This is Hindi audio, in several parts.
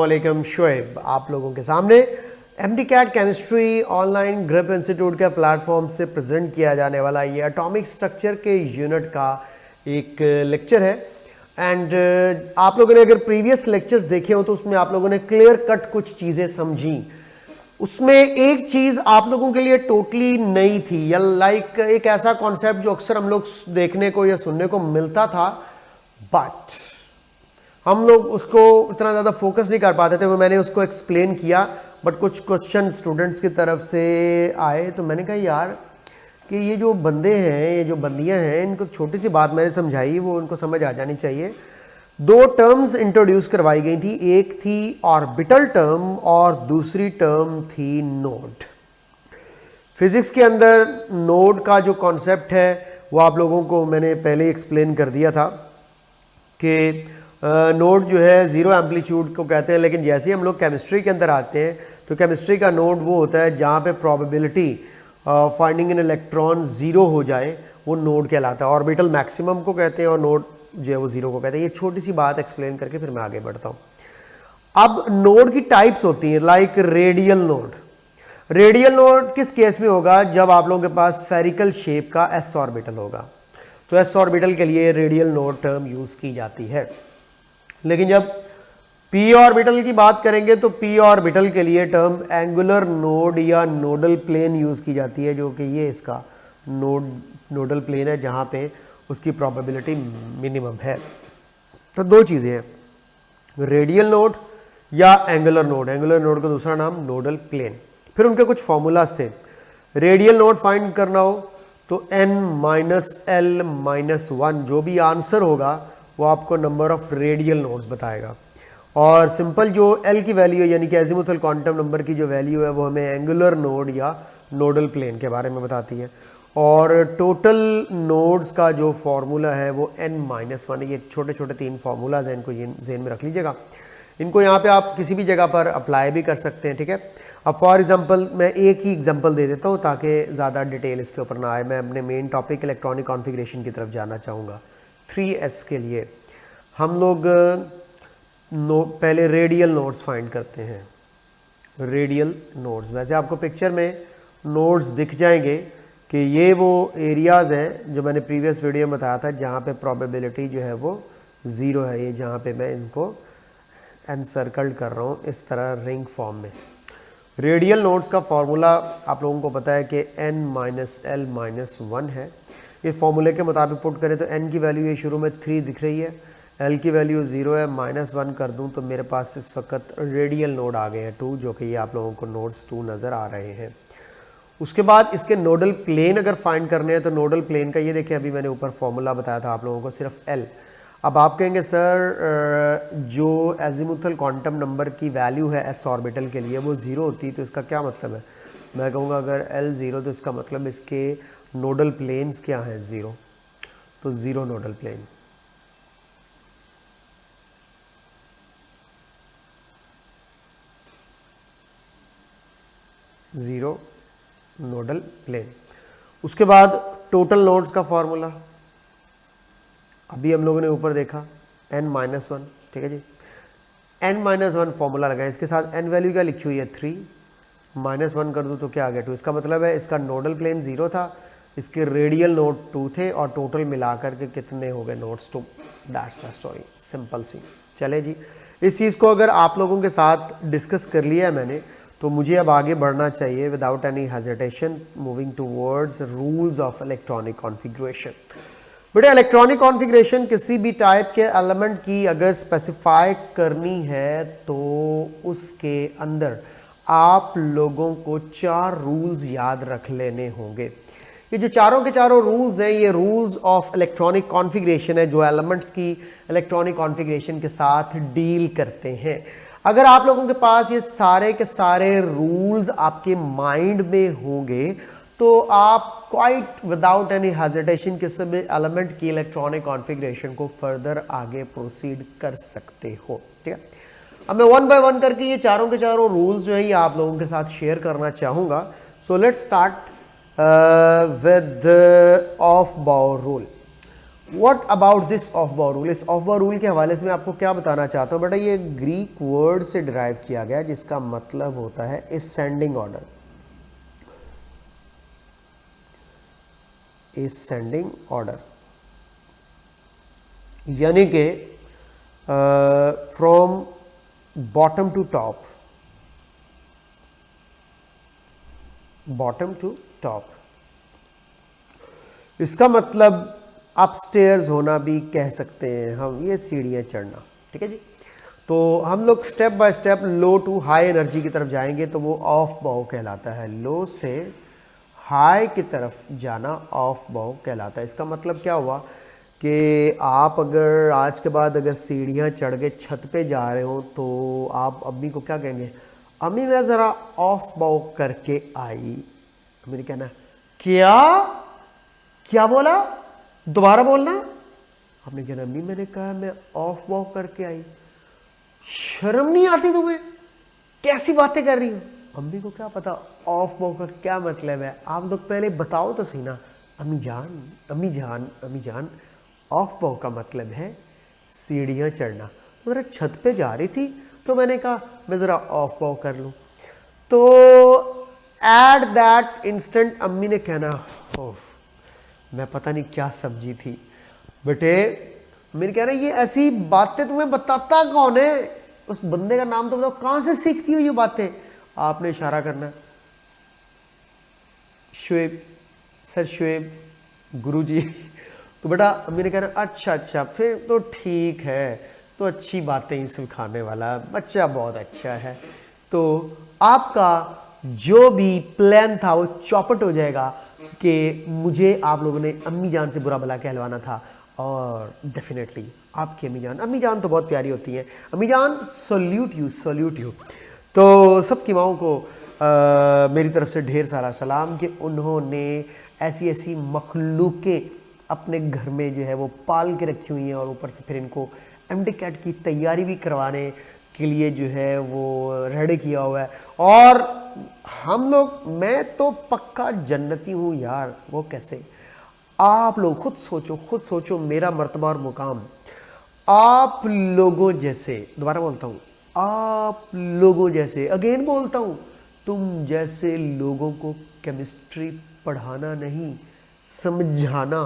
वालेकुम शोएब आप लोगों के सामने MD cat chemistry online grip institute के प्लेटफॉर्म से प्रेजेंट किया जाने वाला ये एटॉमिक स्ट्रक्चर के यूनिट का एक लेक्चर है। एंड आप लोगों ने अगर प्रीवियस लेक्चर्स देखे हो तो उसमें आप लोगों ने क्लियर कट कुछ चीज़ें समझी। उसमें एक चीज़ आप लोगों के लिए टोटली नई थी, या लाइक एक ऐसा कॉन्सेप्ट जो अक्सर हम लोग देखने को या सुनने को मिलता था, बट हम लोग उसको इतना ज़्यादा फोकस नहीं कर पाते थे। वो मैंने उसको एक्सप्लेन किया, बट कुछ क्वेश्चन स्टूडेंट्स की तरफ से आए तो मैंने कहा यार कि ये जो बंदे हैं, ये जो बंदियां हैं, इनको छोटी सी बात मैंने समझाई वो उनको समझ आ जानी चाहिए। दो टर्म्स इंट्रोड्यूस करवाई गई थी, एक थी ऑर्बिटल टर्म और दूसरी टर्म थी नोड। फिजिक्स के अंदर नोड का जो कॉन्सेप्ट है वो आप लोगों को मैंने पहले ही एक्सप्लेन कर दिया था कि नोड जो है ज़ीरो एम्पलीट्यूड को कहते हैं, लेकिन जैसे ही हम लोग केमिस्ट्री के अंदर आते हैं तो केमिस्ट्री का नोड वो होता है जहाँ पे probability finding an electron zero हो जाए, वो नोड कहलाता है। ऑर्बिटल मैक्सिमम को कहते हैं और नोड जो है वो ज़ीरो को कहते हैं। ये छोटी सी बात एक्सप्लेन करके फिर मैं आगे बढ़ता हूँ। अब नोड की टाइप्स होती हैं, like radial node. Radial node किस केस में होगा? जब आप लोगों के पास स्फेरिकल शेप का एस ऑर्बिटल होगा, तो एस ऑर्बिटल के लिए रेडियल नोड टर्म यूज़ की जाती है। लेकिन जब पी ऑर्बिटल की बात करेंगे तो पी ऑर्बिटल के लिए टर्म एंगुलर नोड या नोडल प्लेन यूज़ की जाती है, जो कि ये इसका नोडल प्लेन है जहाँ पे उसकी प्रोबेबिलिटी मिनिमम है। तो दो चीज़ें हैं, रेडियल नोड या एंगुलर नोड। एंगुलर नोड का दूसरा नाम नोडल प्लेन। फिर उनके कुछ फॉर्मूलाज थे। रेडियल नोड फाइंड करना हो तो n-l-1 जो भी आंसर होगा वो आपको नंबर ऑफ रेडियल नोड्स बताएगा। और सिंपल जो L की वैल्यू है, यानी कि एजिमुथल क्वांटम नंबर की जो वैल्यू है, वो हमें एंगुलर नोड या नोडल प्लेन के बारे में बताती है। और टोटल नोड्स का जो फॉर्मूला है वो n-1। ये छोटे छोटे तीन फार्मूलाज हैं, इनको ज़हन में रख लीजिएगा। इनको यहाँ पे आप किसी भी जगह पर अप्लाई भी कर सकते हैं, ठीक है। अब फॉर एग्जांपल मैं एक ही एग्जांपल दे देता हूँ ताकि ज़्यादा डिटेल इसके ऊपर ना आए। मैं अपने मेन टॉपिक इलेक्ट्रॉनिक कॉन्फ़िगरेशन की तरफ जाना चाहूँगा। 3s के लिए हम लोग पहले रेडियल नोड्स फाइंड करते हैं। रेडियल नोड्स, वैसे आपको पिक्चर में नोड्स दिख जाएंगे कि ये वो एरियाज़ हैं जो मैंने प्रीवियस वीडियो में बताया था जहाँ पे प्रोबेबिलिटी जो है वो ज़ीरो है। ये जहाँ पे मैं इसको एनसर्कल्ड कर रहा हूँ इस तरह रिंग फॉर्म में। रेडियल नोड्स का फॉर्मूला आप लोगों को पता है कि n-l-1 है। ये फॉर्मूले के मुताबिक पुट करें तो n की वैल्यू ये शुरू में 3 दिख रही है, l की वैल्यू 0 है, -1 कर दूं तो मेरे पास इस वक्त रेडियल नोड आ गए हैं 2, जो कि ये आप लोगों को नोड्स 2 नज़र आ रहे हैं। उसके बाद इसके नोडल प्लेन अगर फाइंड करने हैं तो नोडल प्लेन का ये देखिए, अभी मैंने ऊपर फॉर्मूला बताया था आप लोगों को, सिर्फ l। अब आप कहेंगे सर जो एजिमुथल क्वांटम नंबर की वैल्यू है एस ऑर्बिटल के लिए वो 0 होती, तो इसका क्या मतलब है? मैं कहूँगा अगर l 0 तो इसका मतलब इसके नोडल प्लेन्स क्या हैं? 0, तो 0 nodal plane. Zero nodal plane. उसके बाद टोटल नोड्स का फॉर्मूला अभी हम लोगों ने ऊपर देखा, n-1, ठीक है जी। n-1 फॉर्मूला लगाएं, इसके साथ n वैल्यू क्या लिखी हुई है 3, -1 कर दूँ तो क्या आ गया 2। इसका मतलब है इसका नोडल प्लेन 0 था, इसके रेडियल नोड 2 थे और टोटल मिलाकर के कितने हो गए nodes 2। That's the story, simple सी। चले जी, इस चीज़ को अगर आप लोगों के साथ डिस्कस कर लिया है मैंने, तो मुझे अब आगे बढ़ना चाहिए without any hesitation, moving towards rules of electronic configuration. बेटा इलेक्ट्रॉनिक कॉन्फ़िगरेशन किसी भी टाइप के एलिमेंट की अगर स्पेसिफाई करनी है तो उसके अंदर आप लोगों को 4 रूल्स याद रख लेने होंगे। ये जो चारों के चारों रूल्स हैं, ये रूल्स ऑफ इलेक्ट्रॉनिक कॉन्फ़िगरेशन है जो एलिमेंट्स की इलेक्ट्रॉनिक कॉन्फ़िगरेशन के साथ डील करते हैं। अगर आप लोगों के पास ये सारे के सारे रूल्स आपके माइंड में होंगे तो आप क्वाइट विदाउट एनी हेजिटेशन किसी भी एलिमेंट की इलेक्ट्रॉनिक कॉन्फ़िगरेशन को फर्दर आगे प्रोसीड कर सकते हो, ठीक है। अब मैं 1 बाय 1 करके ये चारों के चारों रूल्स जो है ये आप लोगों के साथ शेयर करना चाहूँगा। So let's start with of Baur rule. What about this of बाउ रूल? इस ऑफ बाउ रूल के हवाले से मैं आपको क्या बताना चाहता हूँ बेटा, ये ग्रीक वर्ड से डिराइव किया गया जिसका मतलब होता है असेंडिंग ऑर्डर। असेंडिंग ऑर्डर यानी कि from bottom to top, bottom to top. इसका मतलब अपस्टेयर्स होना भी कह सकते हैं हम, ये सीढ़ियाँ चढ़ना, ठीक है जी। तो हम लोग step by step low to high energy की तरफ जाएंगे तो वो ऑफ बाउ कहलाता है। लो से हाई की तरफ जाना ऑफ बाउ कहलाता है। इसका मतलब क्या हुआ कि आप अगर आज के बाद अगर सीढ़ियाँ चढ़ के छत पे जा रहे हो तो आप अम्मी को क्या कहेंगे, अम्मी मैं ज़रा ऑफ बाउ करके आई। अम्मी ने कहना क्या क्या बोला, दोबारा बोलना। आपने कहना अम्मी मैंने कहा मैं ऑफ बाउ करके आई। शर्म नहीं आती तुम्हें, कैसी बातें कर रही हो? अम्मी को क्या पता ऑफ बाउ का क्या मतलब है, आप लोग पहले बताओ तो सही ना। अम्मी जान अम्मी जान अम्मी जान, ऑफ बाउ का मतलब है सीढ़ियाँ चढ़ना। तो ज़रा छत पे जा रही थी तो मैंने कहा मैं ज़रा ऑफ बाउ कर लूँ। तो एट दैट इंस्टेंट अम्मी ने कहना ओह मैं पता नहीं क्या सब्जी थी बेटे। मेरे कह रहे ये ऐसी बातें तुम्हें बताता कौन है, उस बंदे का नाम तो बताओ, कहाँ से सीखती हो ये बातें? आपने इशारा करना शुएब, सर शुएब गुरुजी। तो बेटा अम्मी ने कहना अच्छा अच्छा फिर तो ठीक है, तो अच्छी बातें ही सिखाने वाला बच्चा बहुत अच्छा है। तो आपका जो भी प्लान था वो चौपट हो जाएगा कि मुझे आप लोगों ने अम्मी जान से बुरा भला कहलवाना था। और डेफिनेटली आपकी अम्मी जान तो बहुत प्यारी होती हैं। अम्मी जान सल्यूट यू, सल्यूट यू। तो सबकी माओं को मेरी तरफ से ढेर सारा सलाम कि उन्होंने ऐसी ऐसी मखलूक़ें अपने घर में जो है वो पाल के रखी हुई हैं और ऊपर से फिर इनको MD-CAT की तैयारी भी करवाने के लिए जो है वो रेडी किया हुआ है। और हम लोग, मैं तो पक्का जन्नती हूँ यार। वो कैसे? आप लोग खुद सोचो मेरा मर्तबा और मुकाम आप लोगों जैसे, दोबारा बोलता हूँ आप लोगों जैसे, अगेन बोलता हूँ तुम जैसे लोगों को केमिस्ट्री पढ़ाना नहीं समझाना,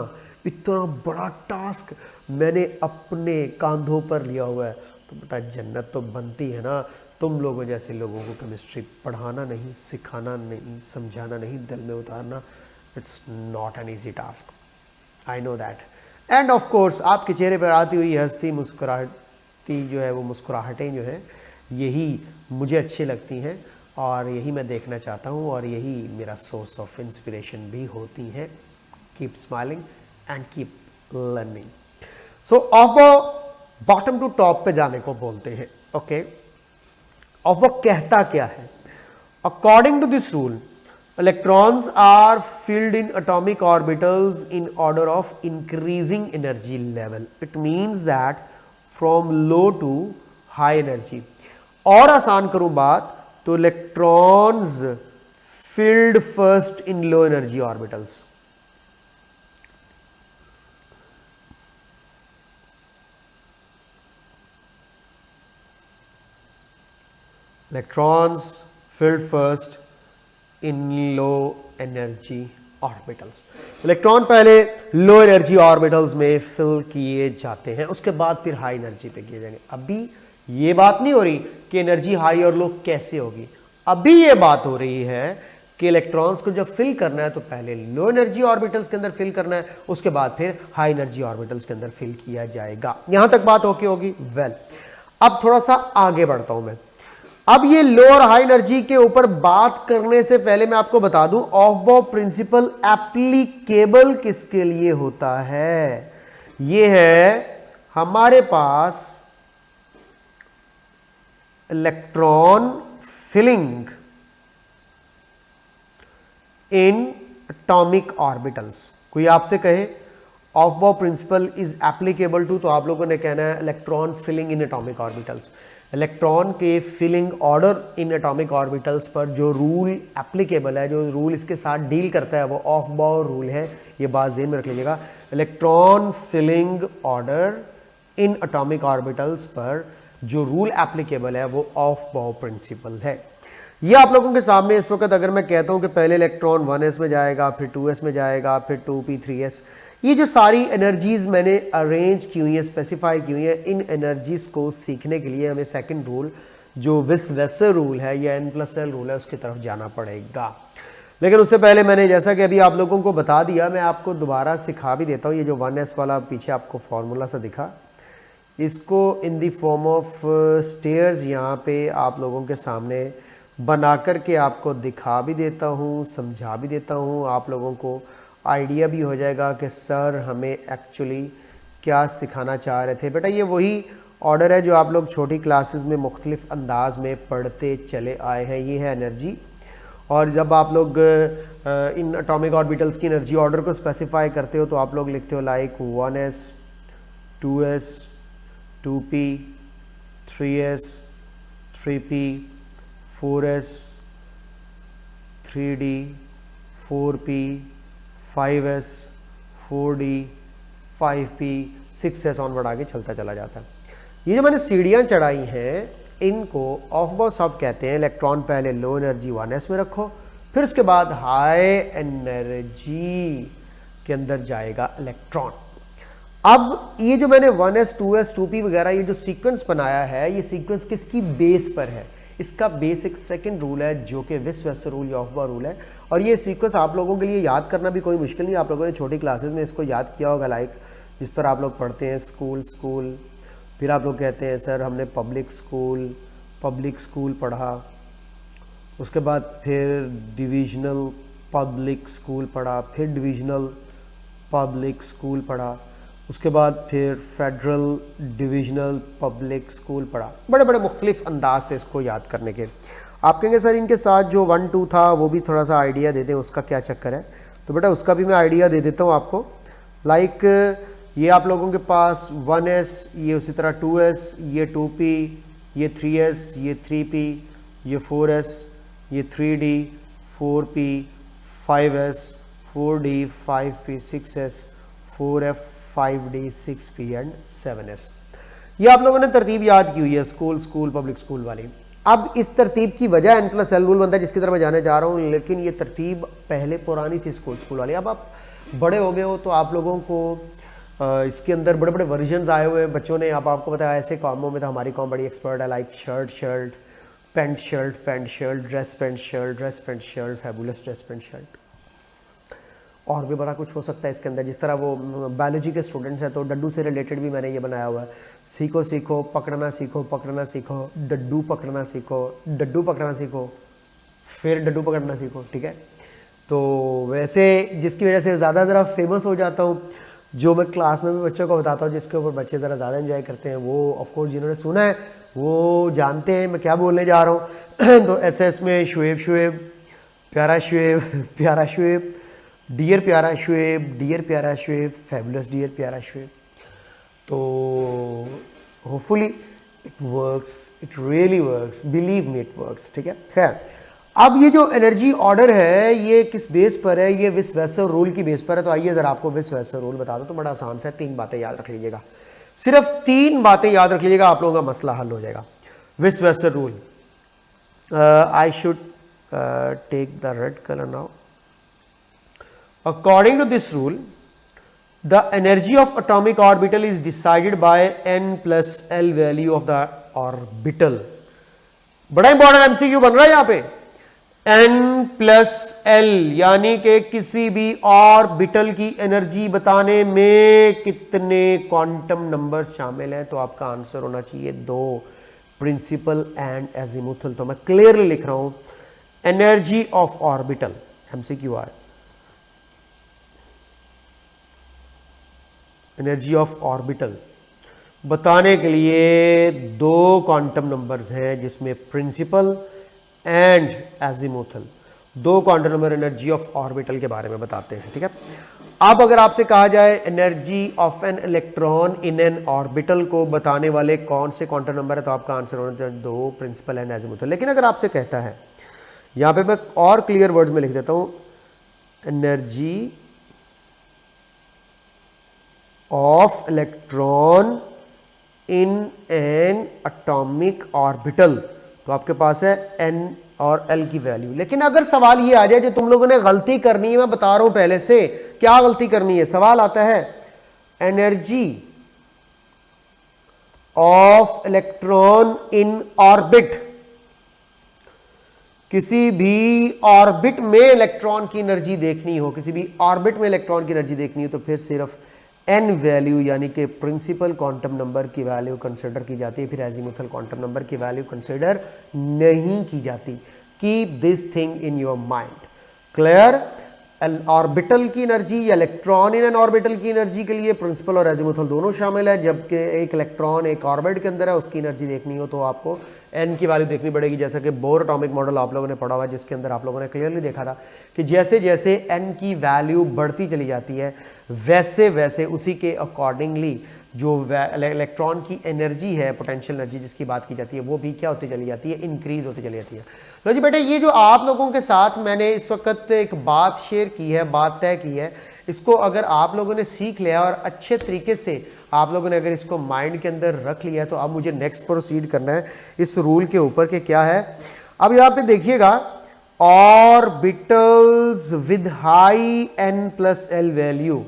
इतना बड़ा टास्क मैंने अपने कांधों पर लिया हुआ है। तो बेटा जन्नत तो बनती है ना तुम लोगों जैसे लोगों को केमिस्ट्री पढ़ाना नहीं, सिखाना नहीं, समझाना नहीं, दिल में उतारना। It's not an easy task, I know that. End of course आपके चेहरे पर आती हुई हंसती मुस्कुराहटी जो है वो मुस्कुराहटें जो है यही मुझे अच्छी लगती हैं और यही मैं देखना चाहता हूँ और यही मेरा सोर्स ऑफ इंस्पिरेशन भी होती है। Keep smiling and keep learning. So of bottom to top पे जाने को बोलते हैं। ओके, ऑफ बाउ कहता क्या है? According to this rule electrons are filled in atomic orbitals in order of increasing energy level. It means that from low to high energy. और आसान करूं बात तो electrons filled first in low energy orbitals. Electrons filled first in low energy orbitals. Electron पहले लो एनर्जी ऑर्बिटल्स में फिल किए जाते हैं, उसके बाद फिर हाई एनर्जी पे किए जाएंगे। अभी ये बात नहीं हो रही कि एनर्जी हाई और लो कैसे होगी, अभी ये बात हो रही है कि इलेक्ट्रॉन्स को जब फिल करना है तो पहले लो एनर्जी ऑर्बिटल्स के अंदर फिल करना है, उसके बाद फिर हाई एनर्जी ऑर्बिटल्स के अंदर फिल किया जाएगा। यहां तक बात ओके होगी? वेल, अब थोड़ा सा आगे बढ़ता हूं मैं। अब ये लो और हाई एनर्जी के ऊपर बात करने से पहले मैं आपको बता दूं ऑफ बाउ प्रिंसिपल एप्लीकेबल किसके लिए होता है। ये है हमारे पास electron filling in atomic orbitals. कोई आपसे कहे ऑफ बाउ प्रिंसिपल इज एप्लीकेबल टू, तो आप लोगों ने कहना है electron filling in atomic orbitals. Electron के filling order in atomic orbitals पर जो रूल एप्लीकेबल है, जो रूल इसके साथ डील करता है, वो ऑफ बाउ रूल है। ये बात ज़हन में रख लीजिएगा। Electron filling order in atomic orbitals पर जो रूल एप्लीकेबल है वो ऑफ बाउ प्रिंसिपल है। ये आप लोगों के सामने इस वक्त अगर मैं कहता हूं कि पहले इलेक्ट्रॉन 1s में जाएगा, फिर 2s में जाएगा, फिर 2p 3s, ये जो सारी एनर्जीज मैंने अरेंज की हुई है, स्पेसिफाई की हुई है, इन एनर्जीज को सीखने के लिए हमें सेकंड रूल जो विस-वेसर रूल है या n+l रूल है उसकी तरफ जाना पड़ेगा। लेकिन उससे पहले मैंने जैसा कि अभी आप लोगों को बता दिया, मैं आपको दोबारा सिखा भी देता हूँ। ये जो 1s वाला पीछे आपको फॉर्मूला सा दिखा, इसको in the form of stairs यहाँ पे आप लोगों के सामने बना कर के आपको दिखा भी देता हूँ, समझा भी देता हूँ। आप लोगों को आइडिया भी हो जाएगा कि सर हमें एक्चुअली क्या सिखाना चाह रहे थे। बेटा ये वही ऑर्डर है जो आप लोग छोटी क्लासेस में मुख्तलिफ अंदाज में पढ़ते चले आए हैं। ये है एनर्जी, और जब आप लोग इन एटॉमिक ऑर्बिटल्स की एनर्जी ऑर्डर को स्पेसिफाई करते हो तो आप लोग लिखते हो like 1s 2s 2p 3s 3p 4s 3d 4p 5s 4d 5p 6s onward आगे चलता चला जाता है। ये जो मैंने सीढ़ियाँ चढ़ाई हैं इनको ऑफ बाउ सब कहते हैं। इलेक्ट्रॉन पहले लो एनर्जी 1s में रखो, फिर उसके बाद हाई एनर्जी के अंदर जाएगा इलेक्ट्रॉन। अब ये जो मैंने 1s 2s 2p वगैरह ये जो सीक्वेंस बनाया है, ये सीक्वेंस किसकी बेस पर है? इसका बेस एक सेकंड रूल है जो कि विस-वेसर रूल या ऑफ बाउ रूल है। और ये सीक्वेंस आप लोगों के लिए याद करना भी कोई मुश्किल नहीं। आप लोगों ने छोटी क्लासेस में इसको याद किया होगा, लाइक जिस तरह आप लोग पढ़ते हैं स्कूल, फिर आप लोग कहते हैं सर हमने पब्लिक स्कूल पढ़ा, उसके बाद फिर डिविजनल पब्लिक स्कूल पढ़ा, फिर डिविजनल पब्लिक स्कूल पढ़ा, उसके बाद फिर फेडरल डिविजनल पब्लिक स्कूल पढ़ा। बड़े बड़े मुख्तलिफ अंदाज से इसको याद करने के। आप कहेंगे सर इनके साथ जो 1 2 था वो भी थोड़ा सा आइडिया दे दें, उसका क्या चक्कर है? तो बेटा उसका भी मैं आइडिया दे देता हूँ आपको। लाइक ये आप लोगों के पास 1s, ये उसी तरह 2s, ये 2p, ये 3s, ये 3p, ये 4s, ये 3d 4p 5s 4d 5p 6s 4f 5d 6p and 7s। ये आप लोगों ने तरतीब याद की हुई है स्कूल पब्लिक स्कूल वाली। अब इस तरतीब की वजह n+l रूल बनता है जिसकी तरफ मैं जाने जा रहा हूँ, लेकिन ये तरतीब पहले पुरानी थी स्कूल वाली। अब आप बड़े हो गए हो तो आप लोगों को इसके अंदर बड़े बड़े वर्जन्स आए हुए हैं बच्चों ने। अब आपको पता है ऐसे कामों में तो हमारी कॉम बड़ी एक्सपर्ट है, like shirt pant shirt, dress pant shirt, fabulous dress pant shirt, और भी बड़ा कुछ हो सकता है इसके अंदर। जिस तरह वो बायोलॉजी के स्टूडेंट्स हैं तो डड्डू से रिलेटेड भी मैंने ये बनाया हुआ है। सीखो पकड़ना सीखो, डड्डू पकड़ना सीखो, फिर डड्डू पकड़ना सीखो। ठीक है, तो वैसे जिसकी वजह से ज़्यादा ज़रा फेमस हो जाता हूँ, जो मैं क्लास में भी बच्चों को बताता हूँ, जिसके ऊपर बच्चे ज़रा ज़्यादा एंजॉय करते हैं, वो ऑफकोर्स जिन्होंने सुना है वो जानते हैं मैं क्या बोलने जा रहा हूँ। तो SS में शुएब, प्यारा शुएब, डियर प्यारा शुएब, फैबुलस डियर प्यारा शुएब। तो hopefully it works, it really works, believe me it works. ठीक है, खैर अब ये जो एनर्जी ऑर्डर है ये किस बेस पर है? ये विस-वेसर रूल की बेस पर है। तो आइए ज़रा आपको विस-वेसर रूल बता दो। तो बड़ा आसान सा है, 3 बातें याद रख लीजिएगा, सिर्फ 3 बातें याद रख लीजिएगा, आप लोगों का मसला हल हो जाएगा। Wiswesser rule, I should take the red colour now. According to this rule, the energy of atomic orbital is decided by n+l value of the orbital। बड़ा इंपॉर्टेंट MCQ बन रहा है यहाँ पे। n+l यानी कि किसी भी ऑर्बिटल की एनर्जी बताने में कितने क्वांटम नंबर्स शामिल हैं? तो आपका आंसर होना चाहिए 2, प्रिंसिपल एंड एजीमुथल। तो मैं क्लियरली लिख रहा हूं एनर्जी ऑफ ऑर्बिटल, MCQ है एनर्जी ऑफ ऑर्बिटल बताने के लिए 2 क्वांटम नंबर्स हैं जिसमें principal and azimuthal 2 quantum number energy of orbital के बारे में बताते हैं। ठीक है, अब अगर आपसे कहा जाए energy of an electron in an orbital को बताने वाले कौन से क्वांटम नंबर है, तो आपका आंसर होना चाहिए 2, प्रिंसिपल एंड एजीमुथल। लेकिन अगर आपसे कहता है, यहां पे मैं और क्लियर वर्ड्स में लिख देता हूं, energy of electron in an atomic orbital, तो आपके पास है n और l की वैल्यू। लेकिन अगर सवाल ये आ जाए जो तुम लोगों ने गलती करनी है, मैं बता रहा हूं पहले से क्या गलती करनी है, सवाल आता है energy of electron in orbit, किसी भी ऑर्बिट में इलेक्ट्रॉन की एनर्जी देखनी हो, किसी भी ऑर्बिट में इलेक्ट्रॉन की एनर्जी देखनी हो, तो फिर सिर्फ n वैल्यू यानी कि प्रिंसिपल क्वांटम नंबर की वैल्यू कंसिडर की जाती है, फिर एजीमुथल क्वांटम नंबर की वैल्यू कंसिडर नहीं की जाती। Keep this thing in your mind, clear. Orbital की एनर्जी या इलेक्ट्रॉन इन एन ऑर्बिटल की एनर्जी के लिए प्रिंसिपल और एजीमुथल दोनों शामिल है, जबकि एक इलेक्ट्रॉन एक ऑर्बिट के अंदर है, उसकी एनर्जी देखनी हो तो आपको n की वैल्यू देखनी पड़ेगी। जैसा कि बोर एटॉमिक मॉडल आप लोगों ने पढ़ा हुआ है, जिसके अंदर आप लोगों ने क्लियरली देखा था कि जैसे जैसे n की वैल्यू बढ़ती चली जाती है, वैसे वैसे उसी के अकॉर्डिंगली जो इलेक्ट्रॉन की एनर्जी है, पोटेंशियल एनर्जी जिसकी बात की जाती है, वो भी क्या होती चली जाती है, इंक्रीज होती चली जाती है। लो जी बेटा, ये जो आप लोगों के साथ मैंने इस वक्त एक बात शेयर की है, बात तय की है, इसको अगर आप लोगों ने सीख लिया और अच्छे तरीके से आप लोगों ने अगर इसको माइंड के अंदर रख लिया है, तो अब मुझे नेक्स्ट प्रोसीड करना है इस रूल के ऊपर कि क्या है। अब यहाँ पे देखिएगा, orbitals with high n+l value,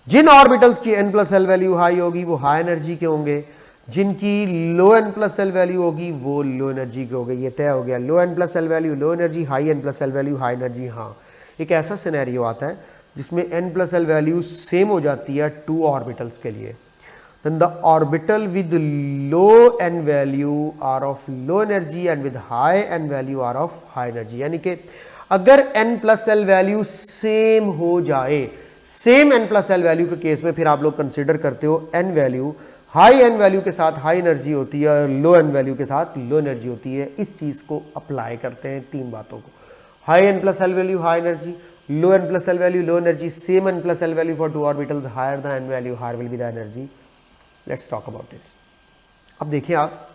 जिन ऑर्बिटल्स की n+l वैल्यू हाई होगी वो हाई एनर्जी के होंगे, जिनकी लो n+l वैल्यू होगी वो लो एनर्जी के होंगे। ये तय हो गया, लो n+l value low energy, high n+l value high energy. हाँ, एक ऐसा सिनेरियो आता है जिसमें n+l वैल्यू सेम हो जाती है 2 ऑर्बिटल्स के लिए। Then the orbital with low n value are of low energy and with high n value are of high energy. यानी कि अगर n+l वैल्यू सेम हो जाए, सेम n+l वैल्यू के केस में फिर आप लोग कंसीडर करते हो n value high n value के साथ हाई एनर्जी होती है और लो n वैल्यू के साथ लो एनर्जी होती है। इस चीज को अप्लाई करते हैं 3 बातों को, high n+l value high energy, low n+l value low energy, same n+l value for 2 orbitals, higher the n value higher will be the energy. Let's talk about this. अब देखिए, आप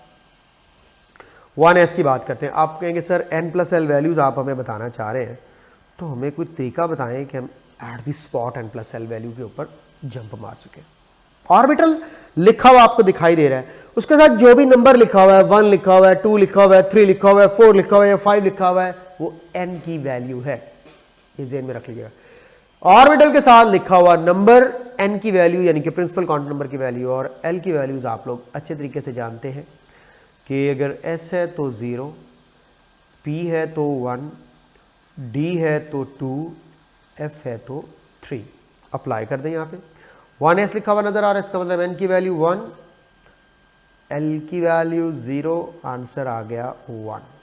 1s की बात करते हैं। आप कहेंगे सर n+l वैल्यूज आप हमें बताना चाह रहे हैं, तो हमें कोई तरीका बताएं कि हम at the spot n+l value के ऊपर जंप मार सके। ऑर्बिटल लिखा हुआ आपको दिखाई दे रहा है, उसके साथ जो भी नंबर लिखा हुआ है, 1 लिखा हुआ है, 2 लिखा हुआ है, 3 लिखा हुआ है, 4 लिखा हुआ है, 5 लिखा हुआ है, वो n की वैल्यू है। ये ज़हन में रख लीजिएगा। ऑर्बिटल के साथ लिखा हुआ नंबर n की वैल्यू यानी कि प्रिंसिपल क्वांटम नंबर की वैल्यू और l की वैल्यूज आप लोग अच्छे तरीके से जानते हैं कि अगर s है तो 0, p है तो 1, d है तो 2, f है तो 3। अप्लाई कर दें। यहाँ पे 1s लिखा हुआ नजर आ रहा है, इसका मतलब n की वैल्यू 1, l की वैल्यू 0, आंसर आ गया 1।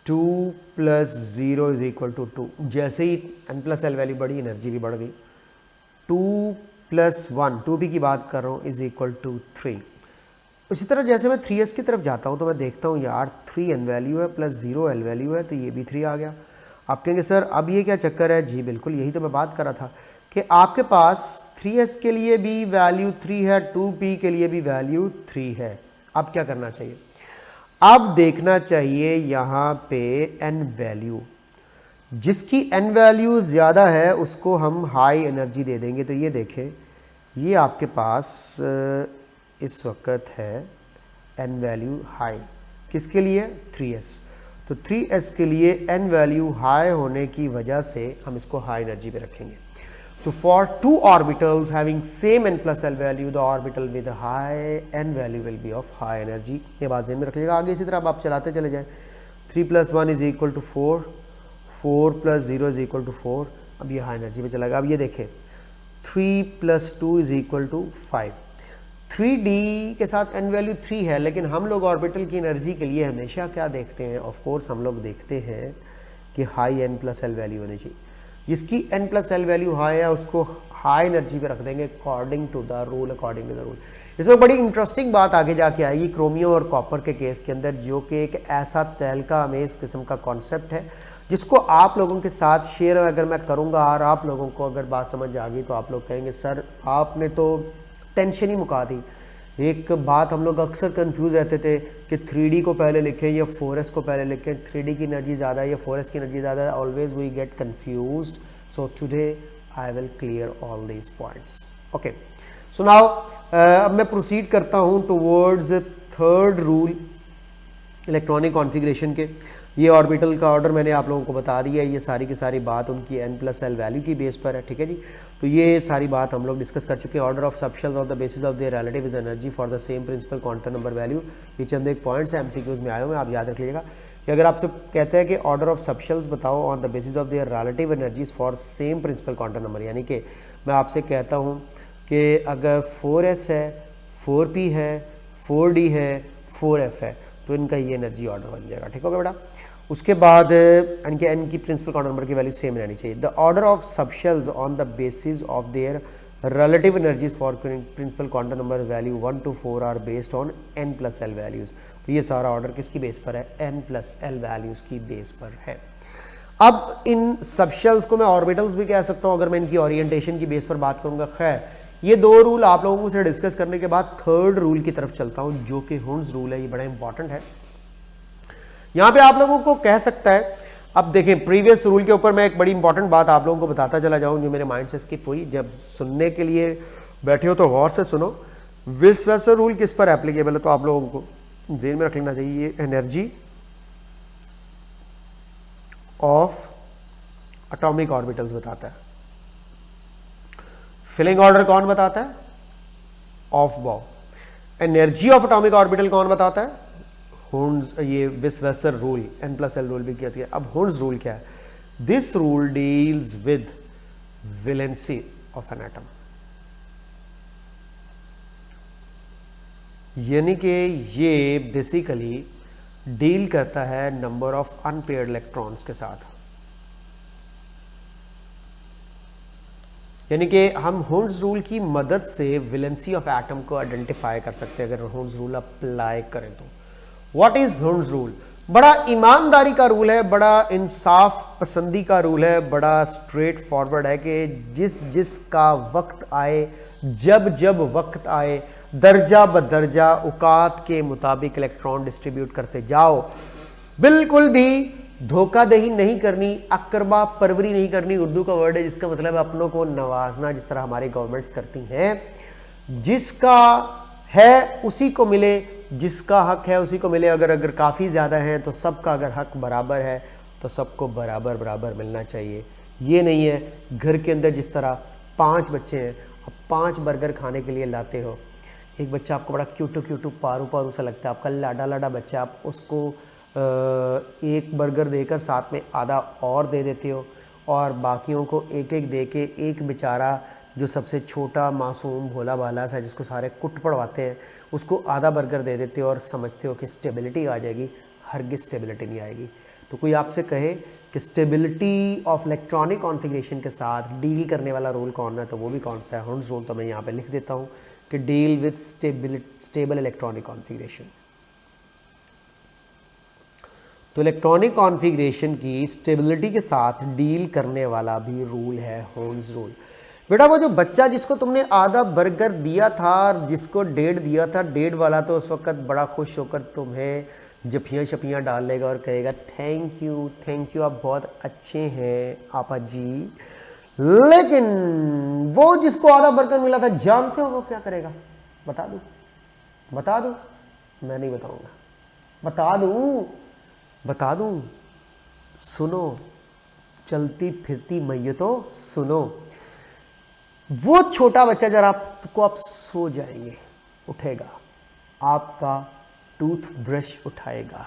2 + 0 = 2। जैसे ही n+l वैल्यू बढ़ी, एनर्जी भी बढ़ गई। 2 + 1, 2p की बात कर रहा हूँ, = 3। इसी तरह जैसे मैं 3s की तरफ जाता हूँ तो मैं देखता हूँ यार 3n वैल्यू है प्लस 0l वैल्यू है, तो ये भी 3 आ गया। आप कहेंगे सर अब ये क्या चक्कर है? जी बिल्कुल, यही तो मैं बात कर रहा था कि आपके पास 3s के लिए भी वैल्यू 3 है, 2p के लिए भी वैल्यू 3 है। अब क्या करना चाहिए? अब देखना चाहिए यहाँ पे n वैल्यू, जिसकी n वैल्यू ज़्यादा है उसको हम हाई एनर्जी दे देंगे। तो ये देखें, ये आपके पास इस वक्त है n वैल्यू हाई, किसके लिए? 3s। तो 3s के लिए n वैल्यू हाई होने की वजह से हम इसको हाई एनर्जी पे रखेंगे। तो for 2 orbitals having same n+l value, the orbital with high n value will be of high energy. ये बात ध्यान में रखिएगा। आगे इसी तरह अब आप चलाते चले जाएं। 3 + 1 = 4, 4 + 0 = 4। अब ये हाई एनर्जी पे चला गया। अब ये देखें 3 + 2 = 5। 3d के साथ n वैल्यू 3 है, लेकिन हम लोग ऑर्बिटल की एनर्जी के लिए हमेशा क्या देखते हैं? ऑफ कोर्स हम लोग देखते हैं कि हाई n+l वैल्यू होनी चाहिए। जिसकी n+l वैल्यू हाई है उसको हाई एनर्जी पे रख देंगे अकॉर्डिंग टू द रूल। इसमें बड़ी इंटरेस्टिंग बात आगे जाके आएगी क्रोमियम और कॉपर के केस के अंदर, जो कि एक ऐसा तहलका अमेज किस्म का कॉन्सेप्ट है जिसको आप लोगों के साथ शेयर अगर मैं करूंगा और आप लोगों को अगर बात समझ आ गई तो आप लोग कहेंगे सर आपने तो टेंशन ही मुका दी। एक बात हम लोग अक्सर कंफ्यूज रहते थे कि 3D को पहले लिखें या 4S को पहले लिखें, 3D की एनर्जी ज़्यादा है या 4S की एनर्जी ज़्यादा है, always we get confused. So today I will clear all these points. Okay, so now अब मैं प्रोसीड करता हूँ towards third rule electronic configuration के। ये ऑर्बिटल का ऑर्डर मैंने आप लोगों को बता दिया है, ये सारी की सारी बात उनकी n+l वैल्यू की बेस पर है, ठीक है जी। तो ये सारी बात हम लोग डिस्कस कर चुके हैं। Order of subshells on the basis of their relative is energy for the same principal quantum number value. ये चंद एक पॉइंट्स हैं MCQs में आए हुए हैं, आप याद रख लीजिएगा कि अगर आपसे कहते हैं कि ऑर्डर ऑफ सबशेल्स बताओ on the basis of their relative energies for same principal quantum number, यानी कि मैं आपसे कहता हूँ कि अगर 4s है, 4p है, 4d है, 4f है, तो इनका ये एनर्जी ऑर्डर बन जाएगा, ठीक होगा बेटा। उसके बाद इनके n की प्रिंसिपल क्वांटम नंबर की वैल्यू सेम रहनी चाहिए। The order of subshells on the basis of their relative energies for principal quantum number value 1 to 4 are based on n+l values. तो ये सारा ऑर्डर किसकी बेस पर है? n+l वैल्यूज की बेस पर है। अब इन सबशेल्स को मैं ऑर्बिटल्स भी कह सकता हूँ अगर मैं इनकी ओरिएंटेशन की बेस पर बात करूंगा। खैर, ये दो रूल आप लोगों से डिस्कस करने के बाद थर्ड रूल की तरफ चलता हूं जो कि हुन्स रूल है। ये बड़ा इंपॉर्टेंट है, यहां पे आप लोगों को कह सकता है। अब देखें, प्रीवियस रूल के ऊपर मैं एक बड़ी इंपॉर्टेंट बात आप लोगों को बताता चला जाऊं जो मेरे माइंड से स्किप हुई। जब सुनने के लिए बैठे हो तो गौर से सुनो। विस्वेसर रूल किस पर एप्लीकेबल है तो आप लोगों को जेन में रख लेना चाहिए। एनर्जी ऑफ एटॉमिक ऑर्बिटल्स बताता है। फिलिंग ऑर्डर कौन बताता है? ऑफबाउ। एनर्जी ऑफ एटॉमिक ऑर्बिटल कौन बताता है? हुन्स, ये विस्वेसर रूल, n+l रूल भी कहती है। अब हुन्स रूल क्या है? This rule deals with valency of an atom, यानी कि ये बेसिकली डील करता है नंबर ऑफ अनपेयर्ड इलेक्ट्रॉन्स के साथ। यानी कि हम हुन्स रूल की मदद से वैलेंसी ऑफ एटम को आइडेंटिफाई कर सकते हैं अगर हुन्स रूल अप्लाई करें तो। What is Hund's rule? बड़ा ईमानदारी का रूल है, बड़ा इंसाफ पसंदी का रूल है, बड़ा स्ट्रेट फॉरवर्ड है कि जिस जिसका वक्त आए, जब जब वक्त आए, दर्जा बदर्जा औकात के मुताबिक इलेक्ट्रॉन डिस्ट्रीब्यूट करते जाओ। बिल्कुल भी धोखाधड़ी नहीं करनी, अकरबा परवरी नहीं करनी। उर्दू का वर्ड है जिसका मतलब है अपनों को नवाजना, जिस तरह हमारी गवर्नमेंट्स करती हैं। जिसका है उसी को मिले, जिसका हक है उसी को मिले। अगर काफ़ी ज़्यादा हैं तो सबका अगर हक बराबर है तो सबको बराबर बराबर मिलना चाहिए। ये नहीं है घर के अंदर जिस तरह 5 बच्चे हैं, अब 5 बर्गर खाने के लिए लाते हो। एक बच्चा आपको बड़ा क्यूटू पारू पारू सा लगता है, आपका लाडा लाडा बच्चा, आप उसको एक बर्गर देकर साथ में आधा और दे देते हो और बाकियों को एक एक दे के एक बेचारा जो सबसे छोटा मासूम भोला भाला सा जिसको सारे कुट पड़वाते हैं उसको आधा बर्गर दे देते हो और समझते हो कि स्टेबिलिटी आ जाएगी। हरगिज़ स्टेबिलिटी नहीं आएगी। तो कोई आपसे कहे कि स्टेबिलिटी ऑफ इलेक्ट्रॉनिक कॉन्फ़िगरेशन के साथ डील करने वाला रूल कौन है तो वो भी कौन सा है? Hund's rule. तो मैं यहाँ पे लिख देता हूँ कि deal with stable electronic configuration. तो इलेक्ट्रॉनिक कॉन्फ़िगरेशन की स्टेबिलिटी के साथ डील करने वाला भी रूल है हुन्स रूल। बेटा वो जो बच्चा जिसको तुमने आधा बर्गर दिया था और जिसको 1.5 दिया था, 1.5 वाला तो उस वक्त बड़ा खुश होकर तुम्हें जफियाँ शफियाँ डाल लेगा और कहेगा थैंक यू आप बहुत अच्छे हैं आपा जी। लेकिन वो जिसको आधा बर्गर मिला था जानते हो वो क्या करेगा? बता दूं? मैं नहीं बताऊंगा। बता दूं? सुनो, चलती फिरती मैयतों सुनो। वो छोटा बच्चा जरा आप सो जाएंगे, उठेगा, आपका टूथब्रश उठाएगा,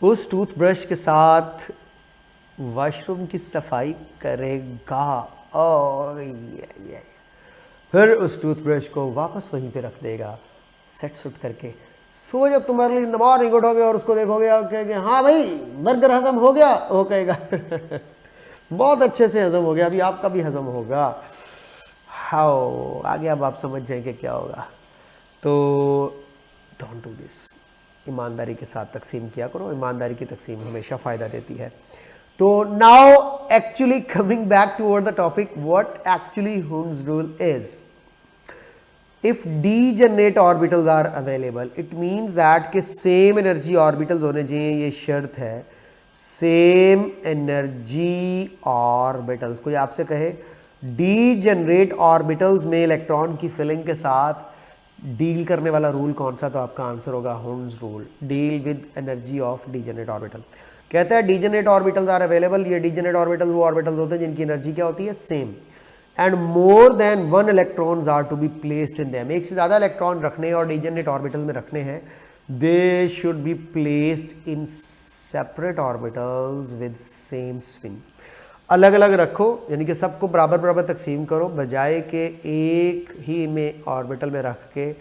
उस टूथब्रश के साथ वॉशरूम की सफाई करेगा और ये फिर उस टूथब्रश को वापस वहीं पे रख देगा सेट सुट करके। सो जब तुम्हारे लिए नमाज नहीं उठोगे और उसको देखोगे और कहेंगे हाँ भाई बर्गर हजम हो गया, वो कहेगा बहुत अच्छे से हजम हो गया, अभी आपका भी हजम होगा। हाउ आगे अब आप समझ जाएंगे क्या होगा। तो डोंट डू दिस। ईमानदारी के साथ तकसीम किया करो, ईमानदारी की तकसीम हमेशा फ़ायदा देती है। तो now actually coming back toward the topic, what actually Hund's rule is, if degenerate orbitals are available, it means that कि सेम एनर्जी ऑर्बिटल्स होने चाहिए, ये शर्त है, सेम एनर्जी ऑर्बिटल्स। कोई आपसे कहे डीजेनरेट ऑर्बिटल्स में इलेक्ट्रॉन की फिलिंग के साथ डील करने वाला रूल कौन सा, तो आपका आंसर होगा Hund's rule, deal with energy of degenerate orbital. कहता है डीजेनरेट ऑर्बिटल्स आर अवेलेबल, ये डीजेनरेट ऑर्बिटल्स वो ऑर्बिटल्स होते हैं जिनकी एनर्जी क्या होती है, same, and more than one electrons are to be placed in them, एक से ज़्यादा इलेक्ट्रॉन रखने और डीजेनरेट ऑर्बिटल में रखने हैं, they should be placed in separate orbitals with same spin. अलग अलग रखो, यानी कि सबको बराबर बराबर तकसीम करो, बजाय के एक ही में ऑर्बिटल में रख के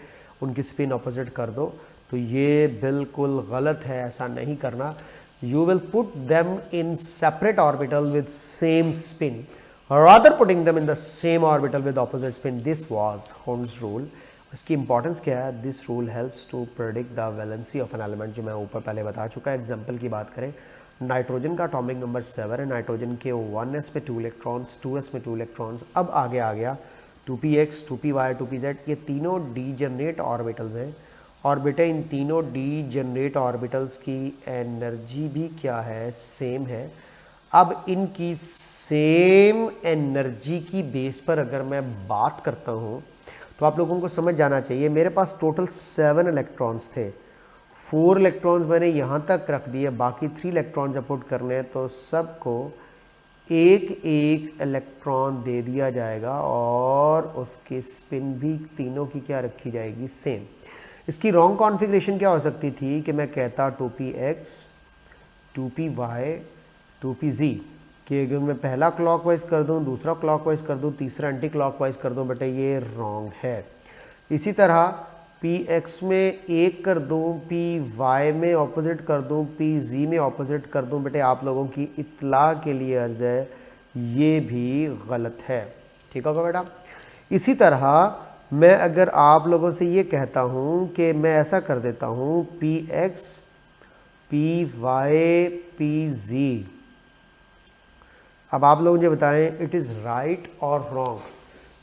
उनकी स्पिन ऑपोजिट कर दो, तो ये बिल्कुल गलत है, ऐसा नहीं करना। You will put them in separate orbital with same spin rather putting them in the same orbital with opposite spin. This was Hund's rule. इसकी इंपॉर्टेंस क्या है, this rule helps to predict the valency of an element, जो मैं ऊपर पहले बता चुका है। एग्जाम्पल की बात करें, नाइट्रोजन का एटॉमिक नंबर 7 है, नाइट्रोजन के 1s में 2 इलेक्ट्रॉन्स, 2s में 2 इलेक्ट्रॉन्स, अब आगे आ गया 2px, 2py, 2pz, ये तीनों डीजेनरेट ऑर्बिटल्स हैं, और बेटे इन तीनों डीजेनरेट ऑर्बिटल्स की एनर्जी भी क्या है, सेम है। अब इनकी सेम एनर्जी की बेस पर अगर मैं बात करता हूँ तो आप लोगों को समझ जाना चाहिए, मेरे पास टोटल 7 इलेक्ट्रॉन्स थे, 4 इलेक्ट्रॉन्स मैंने यहाँ तक रख दिए, बाकी 3 इलेक्ट्रॉन्स जब पुट करने हैं तो सबको एक एक इलेक्ट्रॉन दे दिया जाएगा और उसकी स्पिन भी तीनों की क्या रखी जाएगी, सेम। इसकी रॉन्ग कॉन्फ़िगरेशन क्या हो सकती थी कि मैं कहता 2px, 2py, 2pz कि अगर मैं पहला क्लॉकवाइज कर दूं, दूसरा क्लॉकवाइज कर दूं, तीसरा एंटी क्लॉकवाइज कर दूं, बेटे ये रॉन्ग है। इसी तरह px में एक कर दूं, py में ऑपोजिट कर दूं, pz में ऑपोजिट कर दूं, बेटे आप लोगों की इत्तला के लिए अर्ज है, ये भी गलत है, ठीक होगा बेटा। इसी तरह मैं अगर आप लोगों से ये कहता हूँ कि मैं ऐसा कर देता हूँ px, py, pz, अब आप लोग मुझे बताएं इट इज़ राइट और रॉन्ग।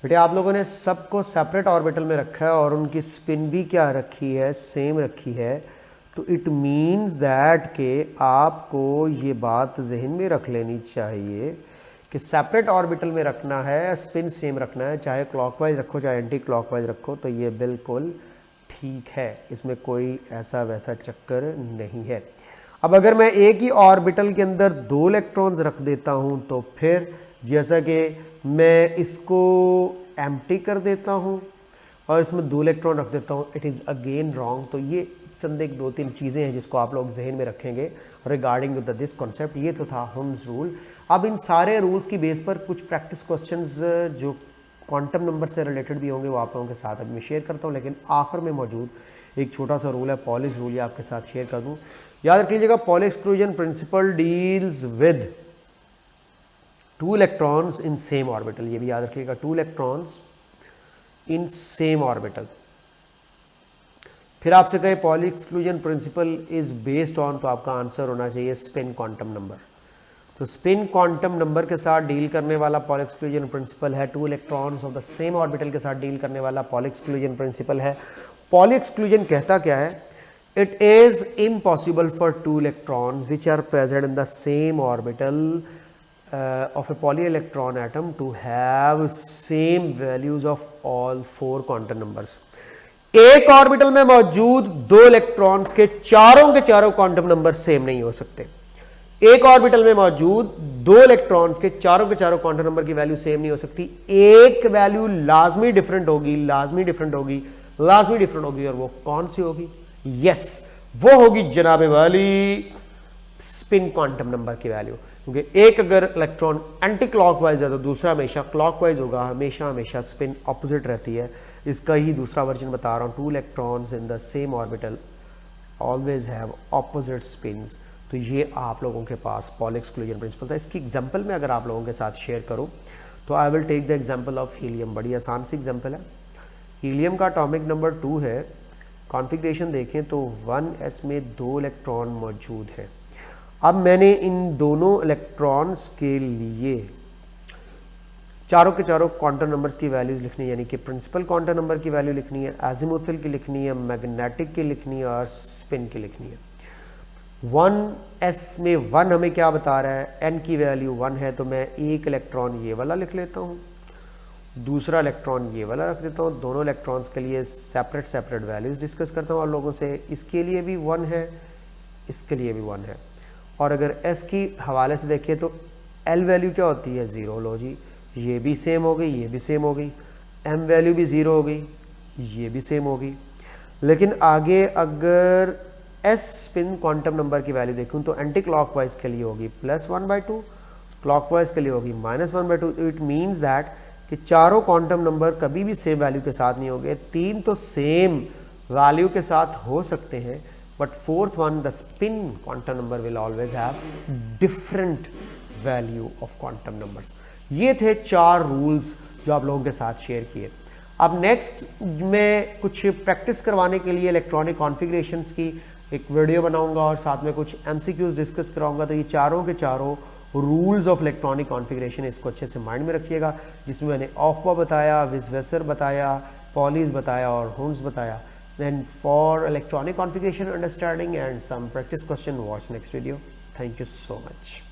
बेटे आप लोगों ने सबको सेपरेट ऑर्बिटल में रखा है और उनकी स्पिन भी क्या रखी है, सेम रखी है, तो इट मीन्स दैट कि आपको ये बात जहन में रख लेनी चाहिए कि सेपरेट ऑर्बिटल में रखना है, स्पिन सेम रखना है, चाहे क्लॉकवाइज रखो चाहे एंटी क्लॉकवाइज रखो, तो ये बिल्कुल ठीक है, इसमें कोई ऐसा वैसा चक्कर नहीं है। अब अगर मैं एक ही ऑर्बिटल के अंदर 2 इलेक्ट्रॉन्स रख देता हूं तो फिर जैसा कि मैं इसको एम्प्टी कर देता हूं और इसमें 2 इलेक्ट्रॉन रख देता हूं, इट इज़ अगेन रॉन्ग। तो ये चंद एक 2-3 चीज़ें हैं जिसको आप लोग जहन में रखेंगे रिगार्डिंग विद दिस कॉन्सेप्ट। ये तो था हुन्स रूल। अब इन सारे रूल्स की बेस पर कुछ प्रैक्टिस क्वेश्चंस जो क्वांटम नंबर से रिलेटेड भी होंगे वो आप लोगों के साथ अभी मैं शेयर करता हूँ, लेकिन आखिर में मौजूद एक छोटा सा रूल है, पॉलिश रूल, ये आपके साथ शेयर कर दूँ। याद रख लीजिएगा, poly exclusion principal deals with 2 electrons in same orbital, ये भी याद रखिएगा, 2 इलेक्ट्रॉन्स इन सेम ऑर्बिटल। फिर आपसे कहे poly exclusion principal is based on, तो आपका आंसर होना चाहिए स्पिन क्वांटम नंबर। तो स्पिन क्वांटम नंबर के साथ डील करने वाला पॉली एक्सक्लूजन प्रिंसिपल है, 2 electrons of the same orbital के साथ डील करने वाला पॉली एक्सक्लूजन प्रिंसिपल है। पॉली एक्सक्लूजन कहता क्या है, it is impossible for 2 electrons which are present in the same orbital of a poly-electron atom to have same values of all 4 quantum numbers। एक ऑर्बिटल में मौजूद 2 इलेक्ट्रॉन्स के चारों क्वांटम नंबर सेम नहीं हो सकते। एक ऑर्बिटल में मौजूद 2 इलेक्ट्रॉन्स के चारों क्वांटम नंबर की वैल्यू सेम नहीं हो सकती। एक वैल्यू लाजमी डिफरेंट होगी और वो कौन सी होगी? यस, वो होगी जनाबे वाली स्पिन क्वांटम नंबर की वैल्यू। क्योंकि एक अगर इलेक्ट्रॉन एंटी क्लॉकवाइज है तो दूसरा हमेशा क्लॉकवाइज होगा, हमेशा स्पिन ऑपोजिट रहती है। इसका ही दूसरा वर्जन बता रहा हूँ, 2 electrons in the same orbital always have opposite spins. तो ये आप लोगों के पास पॉली एक्सक्लूजन प्रिंसिपल था। इसकी एग्जांपल में अगर आप लोगों के साथ शेयर करूँ तो I will take the example of helium. बड़ी आसान सी एग्जांपल है। हीलियम का एटॉमिक नंबर 2 है। कॉन्फ़िगरेशन देखें तो 1s में 2 इलेक्ट्रॉन मौजूद है। अब मैंने इन दोनों इलेक्ट्रॉन्स के लिए चारों के चारों क्वांटम नंबर्स की वैल्यूज लिखनी है, यानी कि प्रिंसिपल क्वांटम नंबर की वैल्यू लिखनी है, एजिमुथल की लिखनी है, मैग्नेटिक की लिखनी है और स्पिन की लिखनी है। 1s में 1 हमें क्या बता रहा है, n की वैल्यू 1 है, तो मैं एक इलेक्ट्रॉन ये वाला लिख लेता हूँ, दूसरा इलेक्ट्रॉन ये वाला रख देता हूँ। दोनों इलेक्ट्रॉन्स के लिए सेपरेट वैल्यूज डिस्कस करता हूँ और लोगों से, इसके लिए भी 1 है, इसके लिए भी 1 है। और अगर s की हवाले से देखिए तो l वैल्यू क्या होती है, 0। लो जी, ये भी सेम हो गई, ये भी सेम हो गई। m वैल्यू भी 0 हो गई, ये भी सेम हो गई। लेकिन आगे अगर s स्पिन क्वांटम नंबर की वैल्यू देखूं तो एंटी क्लॉकवाइज के लिए होगी +1/2, क्लॉकवाइज के लिए होगी -1/2। इट मीन्स दैट कि चारों क्वांटम नंबर कभी भी सेम वैल्यू के साथ नहीं होंगे। 3 तो सेम वैल्यू के साथ हो सकते हैं, but fourth one, the spin quantum number will always have different value of quantum numbers. ये थे 4 रूल्स जो आप लोगों के साथ शेयर किए। अब नेक्स्ट मैं कुछ प्रैक्टिस करवाने के लिए इलेक्ट्रॉनिक कॉन्फ़िगरेशंस की एक वीडियो बनाऊंगा और साथ में कुछ MCQs डिस्कस कराऊंगा। तो ये चारों के चारों रूल्स ऑफ इलेक्ट्रॉनिक कॉन्फ़िगरेशन, इसको अच्छे से माइंड में रखिएगा, जिसमें मैंने ऑफबा बताया, विजवेसर बताया, पॉलीज बताया और हुंस बताया। Then for electronic configuration understanding and some practice question, watch next video. Thank you so much.